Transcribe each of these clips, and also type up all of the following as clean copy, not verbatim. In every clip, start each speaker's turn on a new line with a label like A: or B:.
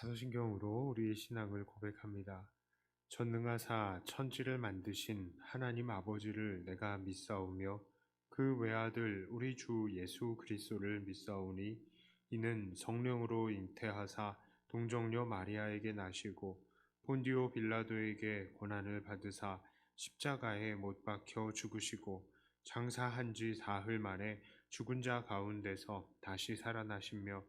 A: 사도신경으로 우리의 신앙을 고백합니다. 전능하사 천지를 만드신 하나님 아버지를 내가 믿사오며 그 외아들 우리 주 예수 그리스도를 믿사오니 이는 성령으로 잉태하사 동정녀 마리아에게 나시고 본디오 빌라도에게 고난을 받으사 십자가에 못 박혀 죽으시고 장사한 지 사흘 만에 죽은 자 가운데서 다시 살아나시며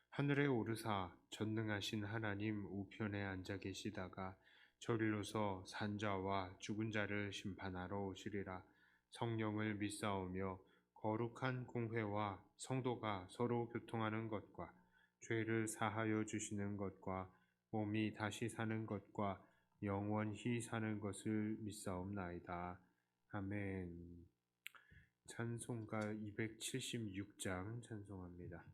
A: 하늘에 오르사 전능하신 하나님 우편에 앉아 계시다가 저리로서 산자와 죽은 자를 심판하러 오시리라. 성령을 믿사오며 거룩한 공회와 성도가 서로 교통하는 것과 죄를 사하여 주시는 것과 몸이 다시 사는 것과 영원히 사는 것을 믿사옵나이다. 아멘. 찬송가 276장 찬송합니다.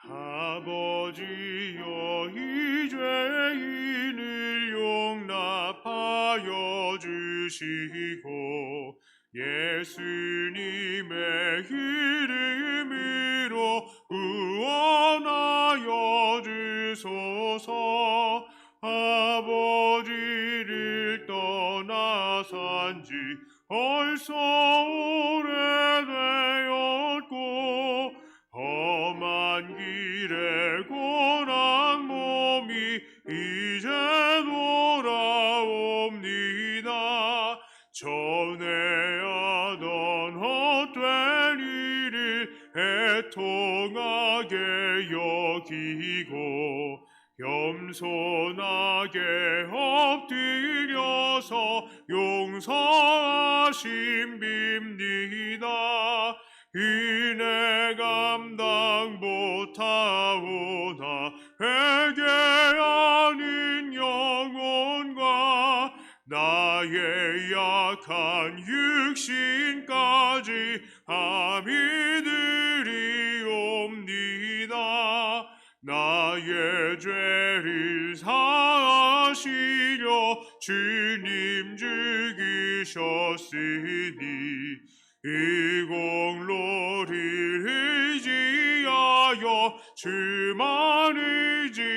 A: 아버지여 이 죄인을 용납하여 주시고 예수님의 이름으로 구원하여 주소서. 아버지를 떠나 산지 벌써 오래되었고 험한 길에 고난 몸이 이제 돌아옵니다. 전에 하던 헛된 일을 애통하게 여기고 겸손하게 엎드려서 용서하심 빕니다. 이내 감당 못하오나 회개하는 영혼과 나의 약한 육신까지 아비드리옵니다. 나의 죄를 사하시려 주님 죽으셨으니 이 공로를 의지하여 주만 의지합니다.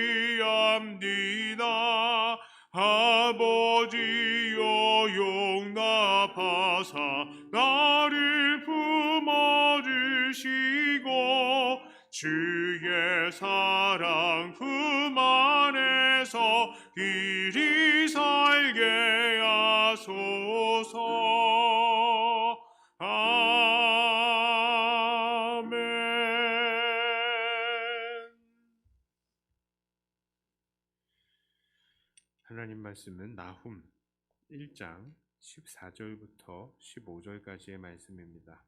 A: 아버지여 용납하사 나를 품어주시고 주의 사랑 품 안에서 길이 살게 하소서. 아멘. 하나님 말씀은 나훔 1장 14절부터 15절까지의 말씀입니다.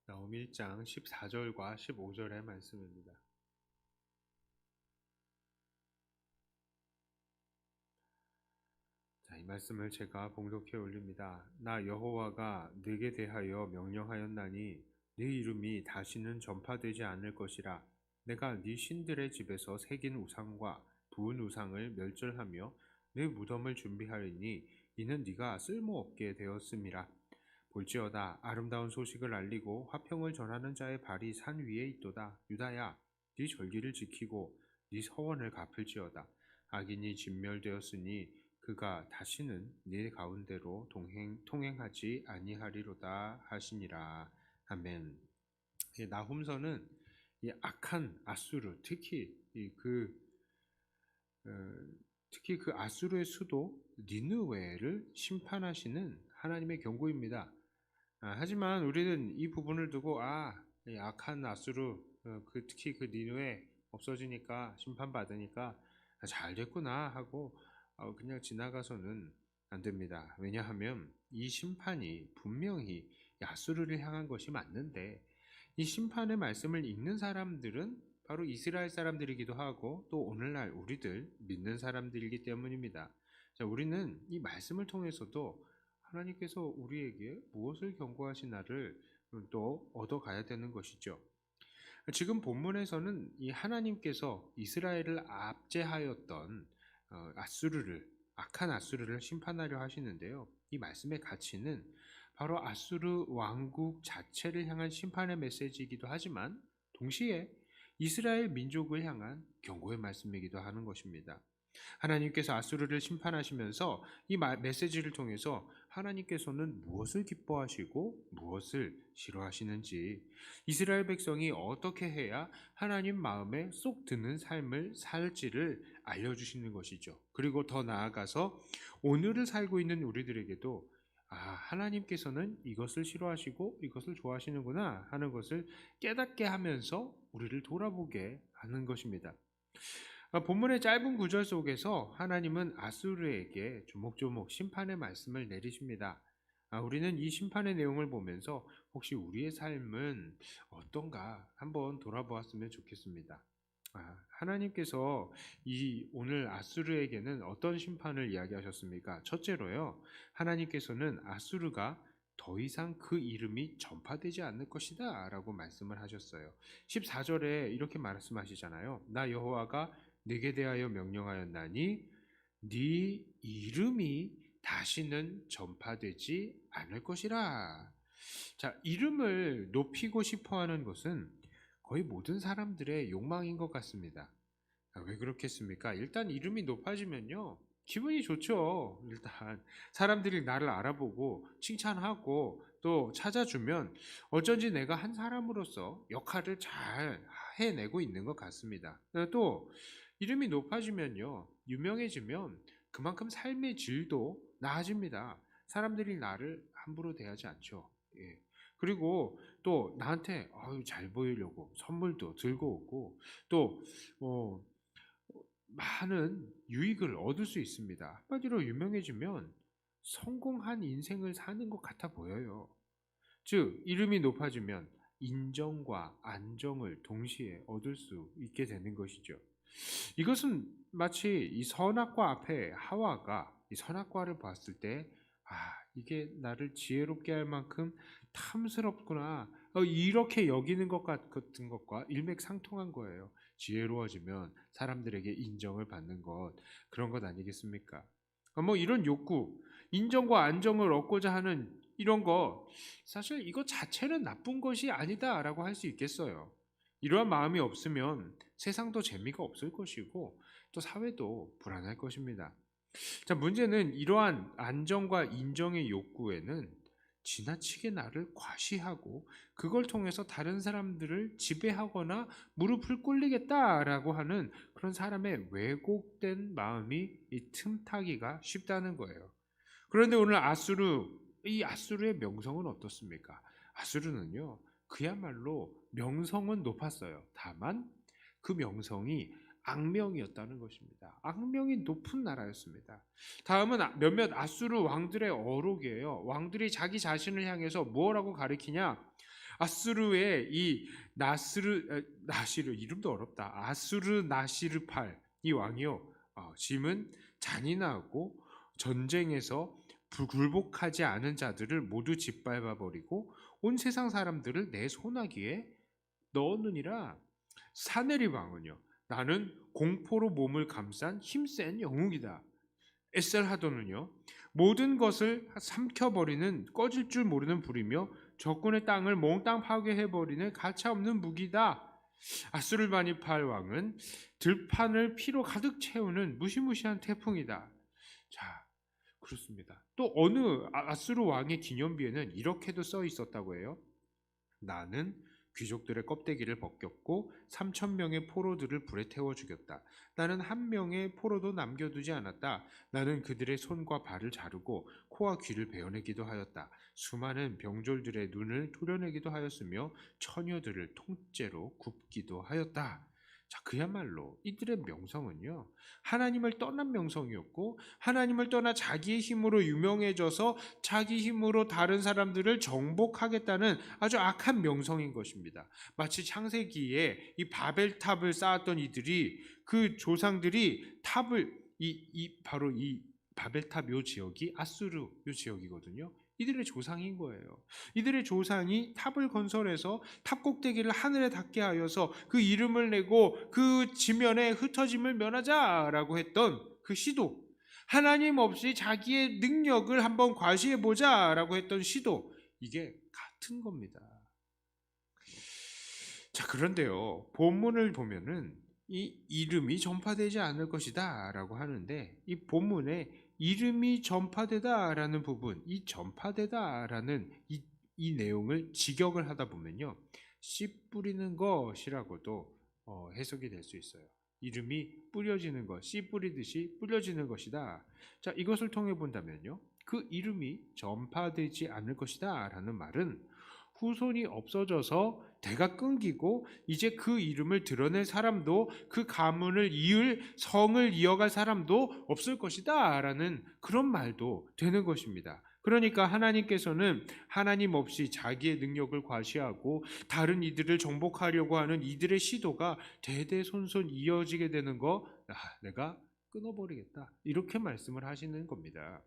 A: 나훔 1장 14절과 15절의 말씀입니다. 이 말씀을 제가 봉독해 올립니다. 나 여호와가 네게 대하여 명령하였나니 네 이름이 다시는 전파되지 않을 것이라. 내가 네 신들의 집에서 새긴 우상과 부은 우상을 멸절하며 네 무덤을 준비하리니 이는 네가 쓸모없게 되었음이라. 볼지어다 아름다운 소식을 알리고 화평을 전하는 자의 발이 산 위에 있도다. 유다야, 네 절기를 지키고 네 서원을 갚을지어다. 악인이 진멸되었으니 그가 다시는 네 가운데로 통행하지 아니하리로다 하시니라. 아멘. 나훔서는 이 악한 아수르, 특히 그 아수르의 수도 니느웨를 심판하시는 하나님의 경고입니다. 하지만 우리는 이 부분을 두고 이 악한 아수르, 특히 그 니느웨 없어지니까 심판받으니까 잘 됐구나 하고 그냥 지나가서는 안 됩니다. 왜냐하면 이 심판이 분명히 아수르를 향한 것이 맞는데 이 심판의 말씀을 읽는 사람들은 바로 이스라엘 사람들이기도 하고 또 오늘날 우리들 믿는 사람들이기 때문입니다. 자, 우리는 이 말씀을 통해서도 하나님께서 우리에게 무엇을 경고하시나를 또 얻어가야 되는 것이죠. 지금 본문에서는 이 하나님께서 이스라엘을 압제하였던 아수르를, 악한 아수르를 심판하려 하시는데요. 이 말씀의 가치는 바로 아수르 왕국 자체를 향한 심판의 메시지이기도 하지만 동시에 이스라엘 민족을 향한 경고의 말씀이기도 하는 것입니다. 하나님께서 아수르를 심판하시면서 이 메시지를 통해서 하나님께서는 무엇을 기뻐하시고 무엇을 싫어하시는지, 이스라엘 백성이 어떻게 해야 하나님 마음에 쏙 드는 삶을 살지를 알려주시는 것이죠. 그리고 더 나아가서 오늘을 살고 있는 우리들에게도 하나님께서는 이것을 싫어하시고 이것을 좋아하시는구나 하는 것을 깨닫게 하면서 우리를 돌아보게 하는 것입니다. 본문의 짧은 구절 속에서 하나님은 아수르에게 조목조목 심판의 말씀을 내리십니다. 우리는 이 심판의 내용을 보면서 혹시 우리의 삶은 어떤가 한번 돌아보았으면 좋겠습니다. 하나님께서 이 오늘 아수르에게는 어떤 심판을 이야기하셨습니까? 첫째로요, 하나님께서는 아수르가 더 이상 그 이름이 전파되지 않을 것이다 라고 말씀을 하셨어요. 14절에 이렇게 말씀하시잖아요. 나 여호와가 네게 대하여 명령하였나니 네 이름이 다시는 전파되지 않을 것이라. 자, 이름을 높이고 싶어하는 것은 거의 모든 사람들의 욕망인 것 같습니다. 왜 그렇겠습니까? 일단 이름이 높아지면요, 기분이 좋죠. 일단 사람들이 나를 알아보고 칭찬하고 또 찾아주면 어쩐지 내가 한 사람으로서 역할을 잘 해내고 있는 것 같습니다. 또 이름이 높아지면요, 유명해지면 그만큼 삶의 질도 나아집니다. 사람들이 나를 함부로 대하지 않죠. 예. 그리고 또 나한테 잘 보이려고 선물도 들고 오고 또 많은 유익을 얻을 수 있습니다. 한마디로 유명해지면 성공한 인생을 사는 것 같아 보여요. 즉, 이름이 높아지면 인정과 안정을 동시에 얻을 수 있게 되는 것이죠. 이것은 마치 이 선악과 앞에 하와가 이 선악과를 봤을 때 이게 나를 지혜롭게 할 만큼 탐스럽구나, 이렇게 여기는 것 같은 것과 일맥상통한 거예요. 지혜로워지면 사람들에게 인정을 받는 것, 그런 것 아니겠습니까? 이런 욕구, 인정과 안정을 얻고자 하는 이런 거, 사실 이것 자체는 나쁜 것이 아니다라고 할 수 있겠어요. 이러한 마음이 없으면 세상도 재미가 없을 것이고 또 사회도 불안할 것입니다. 자, 문제는 이러한 안정과 인정의 욕구에는 지나치게 나를 과시하고 그걸 통해서 다른 사람들을 지배하거나 무릎을 꿇리겠다라고 하는 그런 사람의 왜곡된 마음이 이 틈타기가 쉽다는 거예요. 그런데 오늘 이 아수르의 명성은 어떻습니까? 아수르는요, 그야말로 명성은 높았어요. 다만 그 명성이 악명이었다는 것입니다. 악명이 높은 나라였습니다. 다음은 몇몇 아수르 왕들의 어록이에요. 왕들이 자기 자신을 향해서 뭐라고 가리키냐? 아수르의 이 나시르, 이름도 어렵다. 아수르 나시르팔, 이 왕이요, 짐은 잔인하고 전쟁에서 굴복하지 않은 자들을 모두 짓밟아 버리고 온 세상 사람들을 내 손아귀에 넣었느니라. 사네립 왕은요, 나는 공포로 몸을 감싼 힘센 영웅이다. 에셀하도는요, 모든 것을 삼켜버리는 꺼질 줄 모르는 불이며 적군의 땅을 몽땅 파괴해버리는 가차없는 무기다. 아수르바니팔 왕은 들판을 피로 가득 채우는 무시무시한 태풍이다. 자, 그렇습니다. 또 어느 아수르 왕의 기념비에는 이렇게도 써 있었다고 해요. 나는 귀족들의 껍데기를 벗겼고 3,000명의 포로들을 불에 태워 죽였다. 나는 한 명의 포로도 남겨두지 않았다. 나는 그들의 손과 발을 자르고 코와 귀를 베어내기도 하였다. 수많은 병졸들의 눈을 토려내기도 하였으며 처녀들을 통째로 굽기도 하였다. 자, 그야말로 이들의 명성은요, 하나님을 떠난 명성이었고 하나님을 떠나 자기의 힘으로 유명해져서 자기 힘으로 다른 사람들을 정복하겠다는 아주 악한 명성인 것입니다. 마치 창세기에 이 바벨탑을 쌓았던 이들이, 그 조상들이 바로 이 바벨탑 요 지역이 아수르 요 지역이거든요. 이들의 조상인 거예요. 이들의 조상이 탑을 건설해서 탑 꼭대기를 하늘에 닿게 하여서 그 이름을 내고 그 지면에 흩어짐을 면하자라고 했던 그 시도, 하나님 없이 자기의 능력을 한번 과시해보자라고 했던 시도, 이게 같은 겁니다. 자, 그런데요, 본문을 보면은 이 이름이 전파되지 않을 것이다 라고 하는데, 이 본문에 이름이 전파되다라는 부분, 이 전파되다라는 이 내용을 직역을 하다 보면요, 씨 뿌리는 것이라고도 해석이 될 수 있어요. 이름이 뿌려지는 것, 씨 뿌리듯이 뿌려지는 것이다. 자, 이것을 통해 본다면요, 그 이름이 전파되지 않을 것이다 라는 말은 후손이 없어져서 대가 끊기고 이제 그 이름을 드러낼 사람도, 그 가문을 이을 성을 이어갈 사람도 없을 것이다 라는 그런 말도 되는 것입니다. 그러니까 하나님께서는 하나님 없이 자기의 능력을 과시하고 다른 이들을 정복하려고 하는 이들의 시도가 대대손손 이어지게 되는 거, 내가 끊어버리겠다, 이렇게 말씀을 하시는 겁니다.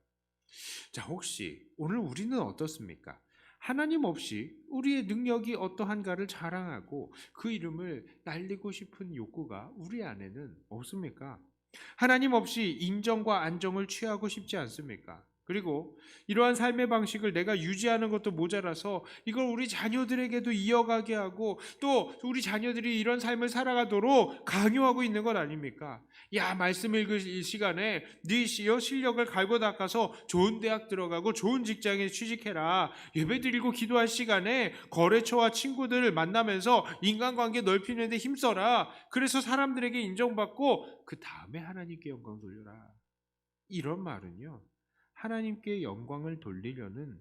A: 자, 혹시 오늘 우리는 어떻습니까? 하나님 없이 우리의 능력이 어떠한가를 자랑하고 그 이름을 날리고 싶은 욕구가 우리 안에는 없습니까? 하나님 없이 인정과 안정을 취하고 싶지 않습니까? 그리고 이러한 삶의 방식을 내가 유지하는 것도 모자라서 이걸 우리 자녀들에게도 이어가게 하고 또 우리 자녀들이 이런 삶을 살아가도록 강요하고 있는 것 아닙니까? 야, 말씀 읽을 시간에 네 실력을 갈고 닦아서 좋은 대학 들어가고 좋은 직장에 취직해라. 예배 드리고 기도할 시간에 거래처와 친구들을 만나면서 인간관계 넓히는 데 힘써라. 그래서 사람들에게 인정받고 그 다음에 하나님께 영광 돌려라. 이런 말은요, 하나님께 영광을 돌리려는,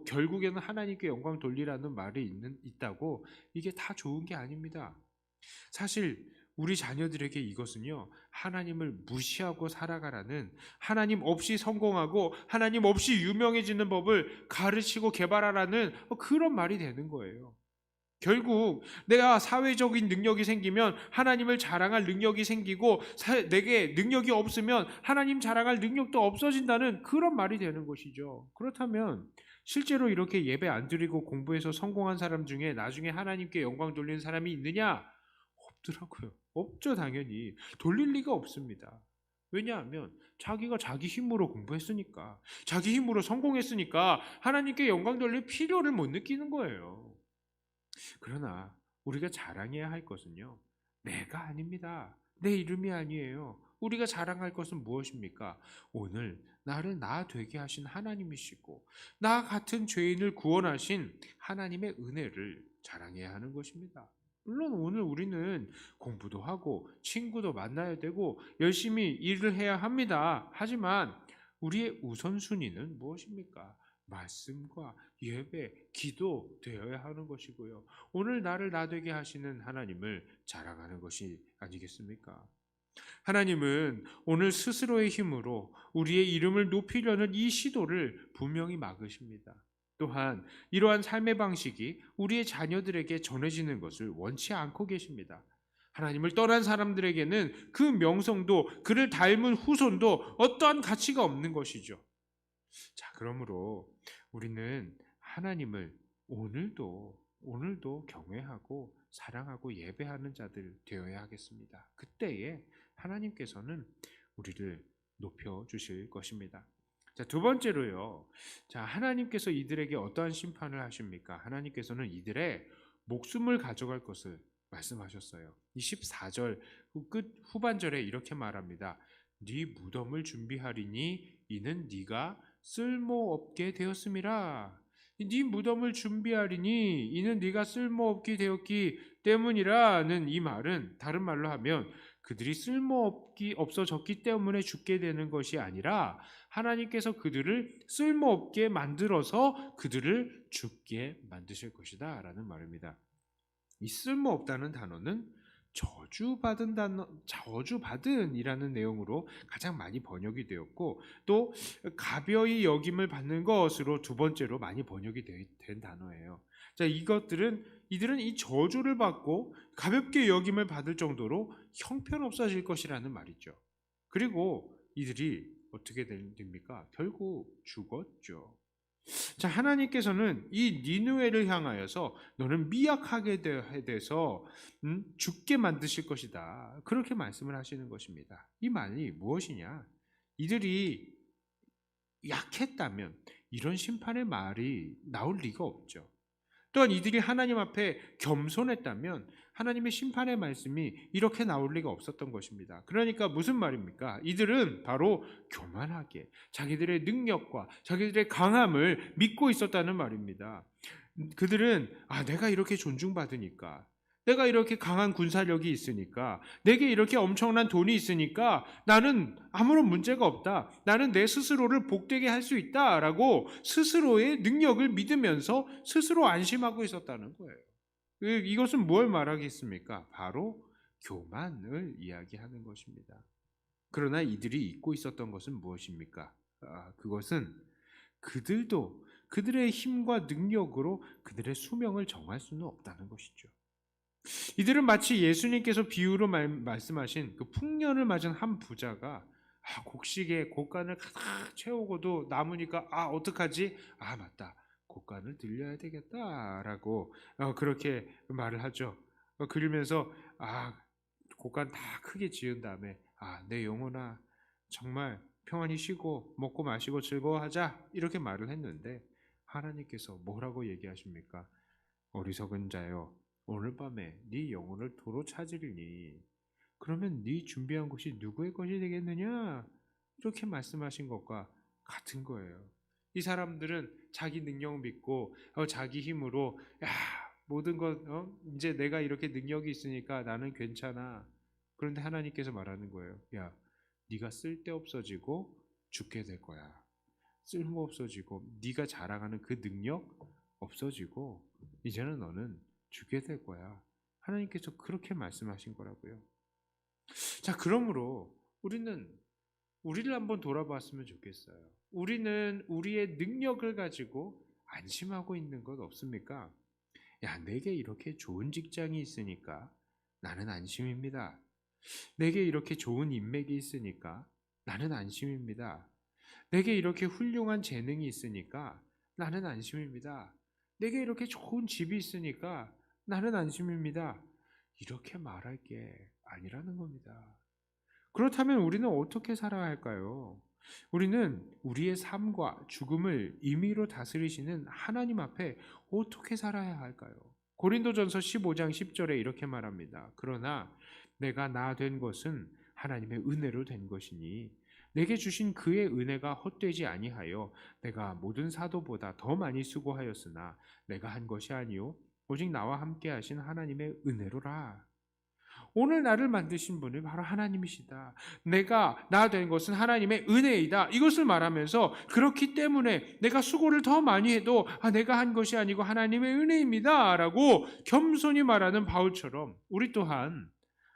A: 결국에는 하나님께 영광 돌리라는 말이 있다고 이게 다 좋은 게 아닙니다. 사실 우리 자녀들에게 이것은요, 하나님을 무시하고 살아가라는, 하나님 없이 성공하고 하나님 없이 유명해지는 법을 가르치고 개발하라는 그런 말이 되는 거예요. 결국 내가 사회적인 능력이 생기면 하나님을 자랑할 능력이 생기고 내게 능력이 없으면 하나님 자랑할 능력도 없어진다는 그런 말이 되는 것이죠. 그렇다면 실제로 이렇게 예배 안 드리고 공부해서 성공한 사람 중에 나중에 하나님께 영광 돌리는 사람이 있느냐? 없더라고요. 없죠, 당연히. 돌릴 리가 없습니다. 왜냐하면 자기가 자기 힘으로 공부했으니까, 자기 힘으로 성공했으니까 하나님께 영광 돌릴 필요를 못 느끼는 거예요. 그러나 우리가 자랑해야 할 것은요, 내가 아닙니다. 내 이름이 아니에요. 우리가 자랑할 것은 무엇입니까? 오늘 나를 나 되게 하신 하나님이시고 나 같은 죄인을 구원하신 하나님의 은혜를 자랑해야 하는 것입니다. 물론 오늘 우리는 공부도 하고 친구도 만나야 되고 열심히 일을 해야 합니다. 하지만 우리의 우선순위는 무엇입니까? 말씀과 예배, 기도 되어야 하는 것이고요. 오늘 나를 나되게 하시는 하나님을 자랑하는 것이 아니겠습니까? 하나님은 오늘 스스로의 힘으로 우리의 이름을 높이려는 이 시도를 분명히 막으십니다. 또한 이러한 삶의 방식이 우리의 자녀들에게 전해지는 것을 원치 않고 계십니다. 하나님을 떠난 사람들에게는 그 명성도 그를 닮은 후손도 어떠한 가치가 없는 것이죠. 자, 그러므로 우리는 하나님을 오늘도 경외하고 사랑하고 예배하는 자들 되어야 하겠습니다. 그때에 하나님께서는 우리를 높여 주실 것입니다. 자, 두 번째로요. 자, 하나님께서 이들에게 어떠한 심판을 하십니까? 하나님께서는 이들의 목숨을 가져갈 것을 말씀하셨어요. 24절 끝 후반절에 이렇게 말합니다. 네 무덤을 준비하리니 이는 네가 쓸모없게 되었음이라. 네 무덤을 준비하리니 이는 네가 쓸모없게 되었기 때문이라는 이 말은 다른 말로 하면 그들이 없어졌기 때문에 죽게 되는 것이 아니라 하나님께서 그들을 쓸모없게 만들어서 그들을 죽게 만드실 것이다 라는 말입니다. 이 쓸모없다는 단어는 저주받은이라는 내용으로 가장 많이 번역이 되었고 또 가벼이 여김을 받는 것으로 두 번째로 많이 번역이 된 단어예요. 자, 이들은 이 저주를 받고 가볍게 여김을 받을 정도로 형편없어질 것이라는 말이죠. 그리고 이들이 어떻게 됩니까? 결국 죽었죠. 자, 하나님께서는 이 니느웨를 향하여서 너는 미약하게 돼서 죽게 만드실 것이다. 그렇게 말씀을 하시는 것입니다. 이 말이 무엇이냐? 이들이 약했다면 이런 심판의 말이 나올 리가 없죠. 또한 이들이 하나님 앞에 겸손했다면 하나님의 심판의 말씀이 이렇게 나올 리가 없었던 것입니다. 그러니까 무슨 말입니까? 이들은 바로 교만하게 자기들의 능력과 자기들의 강함을 믿고 있었다는 말입니다. 그들은 내가 이렇게 존중받으니까, 내가 이렇게 강한 군사력이 있으니까, 내게 이렇게 엄청난 돈이 있으니까 나는 아무런 문제가 없다. 나는 내 스스로를 복되게 할 수 있다라고 스스로의 능력을 믿으면서 스스로 안심하고 있었다는 거예요. 이것은 뭘 말하겠습니까? 바로 교만을 이야기하는 것입니다. 그러나 이들이 잊고 있었던 것은 무엇입니까? 그것은 그들도 그들의 힘과 능력으로 그들의 수명을 정할 수는 없다는 것이죠. 이들은 마치 예수님께서 비유로 말씀하신 그 풍년을 맞은 한 부자가 곡식에 곡간을 가득 채우고도 남으니까 어떡하지? 맞다. 곡간을 들려야 되겠다라고 그렇게 말을 하죠. 그러면서 곡간 다 크게 지은 다음에 내 영혼아 정말 평안히 쉬고 먹고 마시고 즐거워하자 이렇게 말을 했는데 하나님께서 뭐라고 얘기하십니까? 어리석은 자여 오늘 밤에 네 영혼을 도로 찾으리니 그러면 네 준비한 것이 누구의 것이 되겠느냐? 이렇게 말씀하신 것과 같은 거예요. 이 사람들은 자기 능력 믿고 자기 힘으로 모든 것 이제 내가 이렇게 능력이 있으니까 나는 괜찮아. 그런데 하나님께서 말하는 거예요. 네가 쓸데없어지고 죽게 될 거야. 쓸모없어지고 네가 자랑하는 그 능력 없어지고 이제는 너는 죽게 될 거야. 하나님께서 그렇게 말씀하신 거라고요. 자, 그러므로 우리를 한번 돌아봤으면 좋겠어요. 우리는 우리의 능력을 가지고 안심하고 있는 것 없습니까? 내게 이렇게 좋은 직장이 있으니까 나는 안심입니다. 내게 이렇게 좋은 인맥이 있으니까 나는 안심입니다. 내게 이렇게 훌륭한 재능이 있으니까 나는 안심입니다. 내게 이렇게 좋은 집이 있으니까 나는 안심입니다. 이렇게 말할 게 아니라는 겁니다. 그렇다면 우리는 어떻게 살아야 할까요? 우리는 우리의 삶과 죽음을 임의로 다스리시는 하나님 앞에 어떻게 살아야 할까요? 고린도전서 15장 10절에 이렇게 말합니다. 그러나 내가 나 된 것은 하나님의 은혜로 된 것이니 내게 주신 그의 은혜가 헛되지 아니하여 내가 모든 사도보다 더 많이 수고하였으나 내가 한 것이 아니요 오직 나와 함께 하신 하나님의 은혜로라. 오늘 나를 만드신 분이 바로 하나님이시다. 내가 나 된 것은 하나님의 은혜이다. 이것을 말하면서 그렇기 때문에 내가 수고를 더 많이 해도 내가 한 것이 아니고 하나님의 은혜입니다. 라고 겸손히 말하는 바울처럼 우리 또한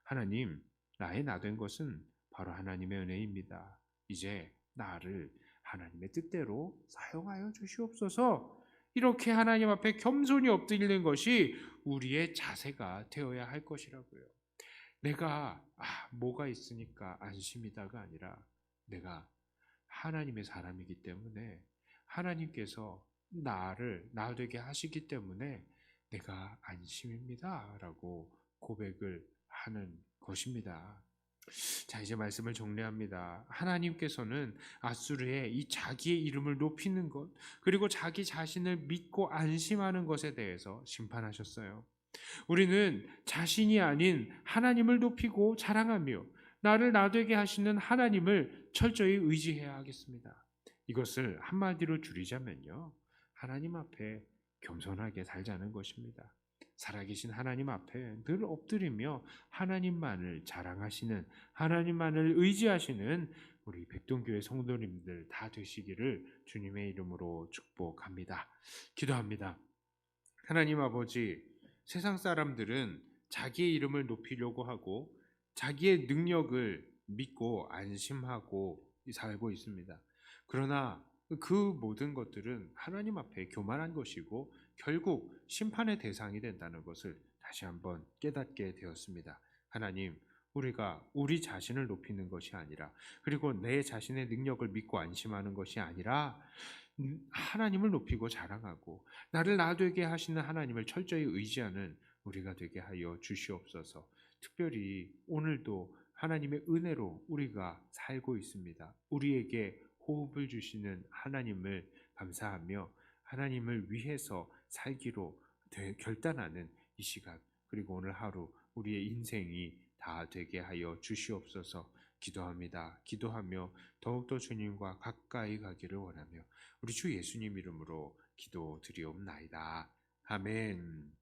A: 하나님, 나의 나 된 것은 바로 하나님의 은혜입니다. 이제 나를 하나님의 뜻대로 사용하여 주시옵소서. 이렇게 하나님 앞에 겸손히 엎드리는 것이 우리의 자세가 되어야 할 것이라고요. 내가 뭐가 있으니까 안심이다가 아니라 내가 하나님의 사람이기 때문에 하나님께서 나를 나 되게 하시기 때문에 내가 안심입니다라고 고백을 하는 것입니다. 자, 이제 말씀을 정리합니다. 하나님께서는 아수르의 이 자기의 이름을 높이는 것, 그리고 자기 자신을 믿고 안심하는 것에 대해서 심판하셨어요. 우리는 자신이 아닌 하나님을 높이고 자랑하며 나를 나되게 하시는 하나님을 철저히 의지해야 하겠습니다. 이것을 한마디로 줄이자면요, 하나님 앞에 겸손하게 살자는 것입니다. 살아계신 하나님 앞에 늘 엎드리며 하나님만을 자랑하시는, 하나님만을 의지하시는 우리 백동교회 성도님들 다 되시기를 주님의 이름으로 축복합니다. 기도합니다. 하나님 아버지, 세상 사람들은 자기의 이름을 높이려고 하고 자기의 능력을 믿고 안심하고 살고 있습니다. 그러나 그 모든 것들은 하나님 앞에 교만한 것이고 결국 심판의 대상이 된다는 것을 다시 한번 깨닫게 되었습니다. 하나님, 우리가 우리 자신을 높이는 것이 아니라, 그리고 내 자신의 능력을 믿고 안심하는 것이 아니라 하나님을 높이고 자랑하고 나를 나 되게 하시는 하나님을 철저히 의지하는 우리가 되게 하여 주시옵소서. 특별히 오늘도 하나님의 은혜로 우리가 살고 있습니다. 우리에게 호흡을 주시는 하나님을 감사하며 하나님을 위해서 살기로 결단하는 이 시간, 그리고 오늘 하루 우리의 인생이 다 되게 하여 주시옵소서. 기도합니다. 기도하며 더욱더 주님과 가까이 가기를 원하며 우리 주 예수님 이름으로 기도드리옵나이다. 아멘.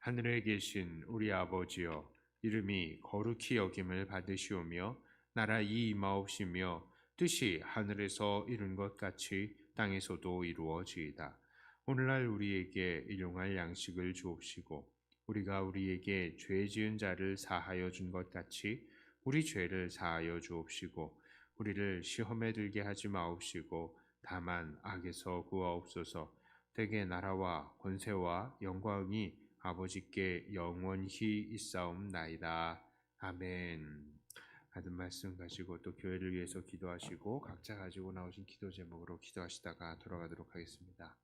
A: 하늘에 계신 우리 아버지여, 이름이 거룩히 여김을 받으시오며 나라의 임하옵시며 뜻이 하늘에서 이룬 것 같이 땅에서도 이루어지이다. 오늘날 우리에게 일용할 양식을 주옵시고 우리가 우리에게 죄 지은 자를 사하여 준 것 같이 우리 죄를 사하여 주옵시고 우리를 시험에 들게 하지 마옵시고 다만 악에서 구하옵소서. 대개 나라와 권세와 영광이 아버지께 영원히 있사옵나이다. 아멘. 받은 말씀 가지고 또 교회를 위해서 기도하시고 각자 가지고 나오신 기도 제목으로 기도하시다가 돌아가도록 하겠습니다.